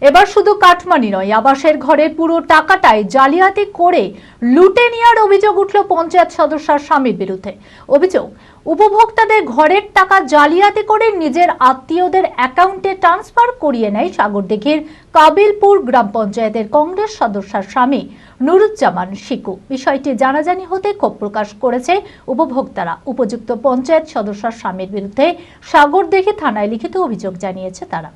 এবার শুধু কাটমানি নয়, আবাসের ঘরের পুরো টাকাটাই জালিয়াতি করে লুটে নেওয়ার অভিযোগ উঠল পঞ্চায়েত সদস্যের স্বামীর বিরুদ্ধে। অভিযোগ, উপভোক্তাদের ঘরের টাকা জালিয়াতি করে নিজের আত্মীয়দের অ্যাকাউন্টে ট্রান্সফার করিয়ে নেয় সাগরদিঘির কাবিলপুর গ্রাম পঞ্চায়েতের কংগ্রেস সদস্যের স্বামী নুরুজ্জামান শিকু। বিষয়টি জানাজানি হতে ক্ষোভ প্রকাশ করেছে উপভোক্তারা। উপযুক্ত পঞ্চায়েত সদস্যের স্বামীর বিরুদ্ধে সাগরদিঘি থানায় লিখিত অভিযোগ জানিয়েছে তারা।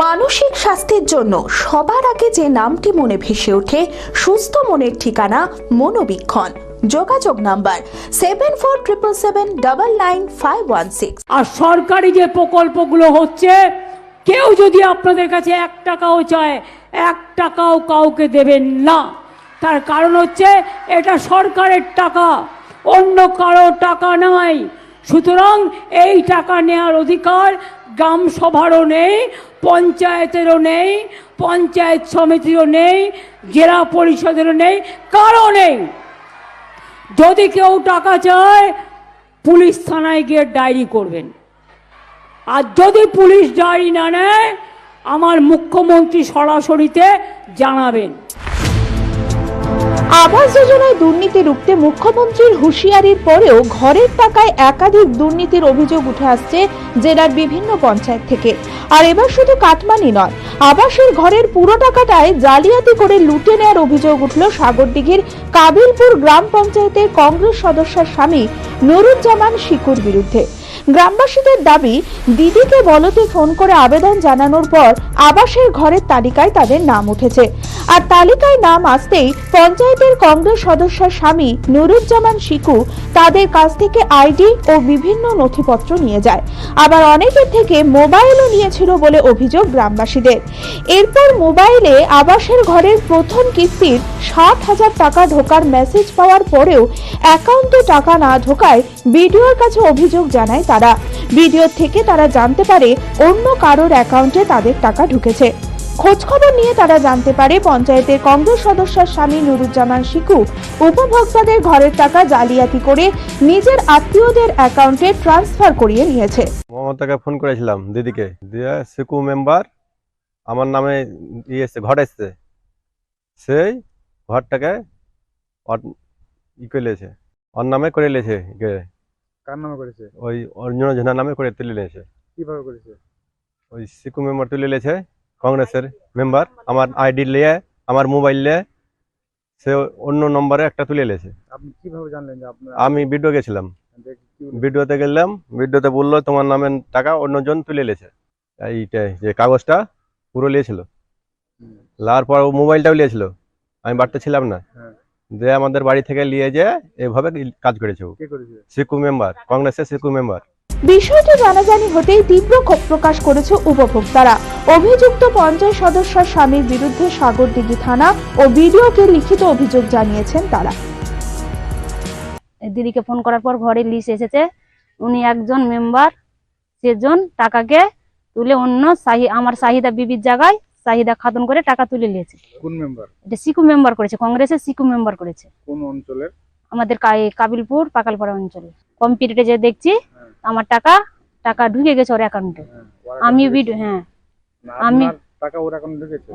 মানসিক স্বাস্থ্যের জন্য সবার আগে যে নামটি মনে ভেসে ওঠে, সুস্থ মনের ঠিকানা মনোবীক্ষণ। যোগাযোগ নাম্বার 7477799516। আর সরকারি যে প্রকল্পগুলো হচ্ছে, কেউ যদি আপনাদের কাছে 1 টাকাও চায়, 1 টাকাও কাউকে দেবেন না। তার কারণ হচ্ছে এটা সরকারের টাকা, অন্য কারো টাকা নয়। সুতরাং এই টাকা নেওয়ার অধিকার গ্রাম সভারও নেই, পঞ্চায়েতেরও নেই, পঞ্চায়েত সমিতিরও নেই, জেলা পরিষদেরও নেই, কারও নেই। যদি কেউ টাকা চায়, পুলিশ থানায় গিয়ে ডায়েরি করবেন। আর যদি পুলিশ ডায়েরি না নেয়, আমার মুখ্যমন্ত্রী সরাসরিতে জানাবেন। আবাস যোজনায় দুর্নীতি রুখতে মুখ্যমন্ত্রীর হুঁশিয়ারির পরেও ঘরের টাকায় একাধিক দুর্নীতির অভিযোগ উঠে আসছে জেলার বিভিন্ন পঞ্চায়েত থেকে। আর এবার শুধু কাটমানি নয়, আবাসের ঘরের পুরো টাকাটায় জালিয়াতি করে লুটে নেওয়ার অভিযোগ উঠল সাগরদিঘির কাবিলপুর গ্রাম পঞ্চায়েতের কংগ্রেস সদস্যের স্বামী নুরুজ্জামান শিকুর বিরুদ্ধে। গ্রামবাসীদের দাবি, দিদিকে বলতে ফোন করে আবেদন জানানোর পর আবাসের ঘরের তালিকায় তাদের নাম উঠেছে। আর তালিকায় নাম আসতেই পঞ্চায়েতের কংগ্রেস সদস্যের স্বামী নুরুজ্জামান শিকু তাদের কাছ থেকে আইডি ও বিভিন্ন নথিপত্র নিয়ে যায়। আবার অনেকের থেকে মোবাইলও নিয়েছিল বলে অভিযোগ গ্রামবাসীদের। এরপর মোবাইলে আবাসের ঘরের প্রথম কিস্তির 60,000 টাকা ঢোকার মেসেজ পাওয়ার পরেও অ্যাকাউন্টে টাকা না ঢোকায় বিডিওর কাছে অভিযোগ জানায় তারা। ভিডিও থেকে তারা জানতে পারে অন্য কারোর অ্যাকাউন্টে তাদের টাকা ঢুকেছে। খোঁজখবর নিয়ে তারা জানতে পারে পঞ্চায়েতের কংগ্রেস সদস্যের স্বামী নুরুজ্জামান শিকু উপভোক্তাদের ঘরের টাকা জালিয়াতি করে নিজের আত্মীয়দের অ্যাকাউন্টে ট্রান্সফার করিয়ে নিয়েছে। মমতাকে ফোন করেছিলাম দিদিকে, দিয়ে শিকু মেম্বার আমার নামে ঘর এসছে, সেই ঘরটাকে ওর নামে করে নিয়েছে। কার নামে করেছে? ওই অর্জুন ঝার নামে করে তুলে নিয়েছে। কিভাবে করেছে? ওই শিকু মেম্বার তুলে নিয়েছে, কংগ্রেসের মেম্বার। আমার আইডি নিয়ে, আমার মোবাইল নিয়ে সে অন্য নম্বরে একটা তুলে নিয়েছে। আপনি কিভাবে জানলেন যে আপনার? আমি ভিডিও গেছিলাম, ভিডিওতে গেলাম, ভিডিওতে বললো তোমার নামের টাকা অন্যজন তুলে নিয়েছে। এইটাই যে কাগজটা পুরো নিয়েছিল, লার পর মোবাইলটাও নিয়েছিল, আমি বাড়িতে ছিলাম না। যে আমাদের বাড়ি থেকে নিয়ে যে এভাবে কাজ করেছে শিকু মেম্বার, কংগ্রেসের শিকু মেম্বার। বিষয়টি জানাজানি হতেই তীব্র ক্ষোভ প্রকাশ করেছে উপভোক্তারা। অভিযুক্ত পঞ্চায়েত সদস্যের স্বামীর বিরুদ্ধে সাগরদিঘি থানা ও বিডিওকে লিখিত অভিযোগ জানিয়েছেন তারা। দিদিকে ফোন করার পর ঘরে লিস্ট এসেছে, উনি একজন মেম্বার, সেজন টাকাকে তুলে অন্য আমার শাহিদা বিবির জায়গায় চাহিদা খাতন করে টাকা তুলে নিয়েছে। কোন মেম্বার? এটা শিকু মেম্বার করেছে, কংগ্রেসের শিকু মেম্বার করেছে। কোন অঞ্চলের? আমাদের কাবিলপুর পাকালপাড়া অঞ্চলে। কম্পিউটারে যে দেখছি আমার টাকা ঢুকে গেছে ওর অ্যাকাউন্টে। আমি ভিডিও, আমি টাকা ওর অ্যাকাউন্টে ঢুকেছে।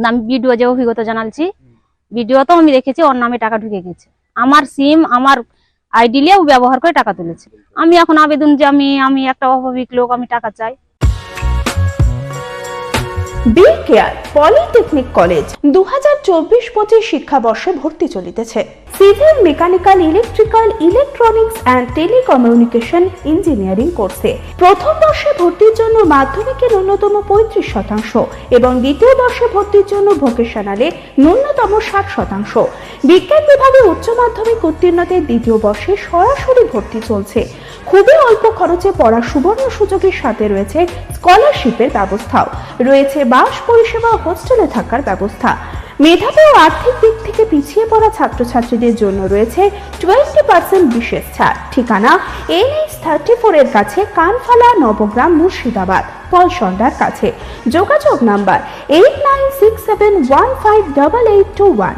আমি ভিডিও যে অভিজ্ঞতা জানালছি, ভিডিও তো আমি দেখেছি ওর নামে টাকা ঢুকে গেছে। আমার সিম, আমার আইডি নিয়ে ব্যবহার করে টাকা তুলেছে। আমি এখন আবেদন যে আমি একটা অভাবিক লোক, আমি টাকা চাই। বি কেয়ার পলিটেকনিক কলেজ 2024-25 শিক্ষাবর্ষে ভর্তি চলিতেছে। Civil, mechanical, electrical, electronics and telecommunication engineering কোর্সে প্রথম বর্ষে ভর্তির জন্য মাধ্যমিকের ন্যূনতম 35% এবং দ্বিতীয় বর্ষে ভর্তির জন্য ভোকেশনালে ন্যূনতম 60%। বিজ্ঞান বিভাগে উচ্চ মাধ্যমিক উত্তীর্ণদের দ্বিতীয় বর্ষে সরাসরি ভর্তি চলছে। খুবই অল্প খরচে পড়ার সুবর্ণ সুযোগের সাথে রয়েছে স্কলারশিপের ব্যবস্থাও। রয়েছে বাস পরিষেবা ও হোস্টেলে থাকার ব্যবস্থা। মেধাবী ও আর্থিক দিক থেকে পিছিয়ে পড়া ছাত্রছাত্রীদের জন্য রয়েছে 20% বিশেষ ছাড়। ঠিকানা NH34 এর কাছে, কানফালা, নবগ্রাম, মুর্শিদাবাদ, পলসন্ডার কাছে। যোগাযোগ নাম্বার 8967158821।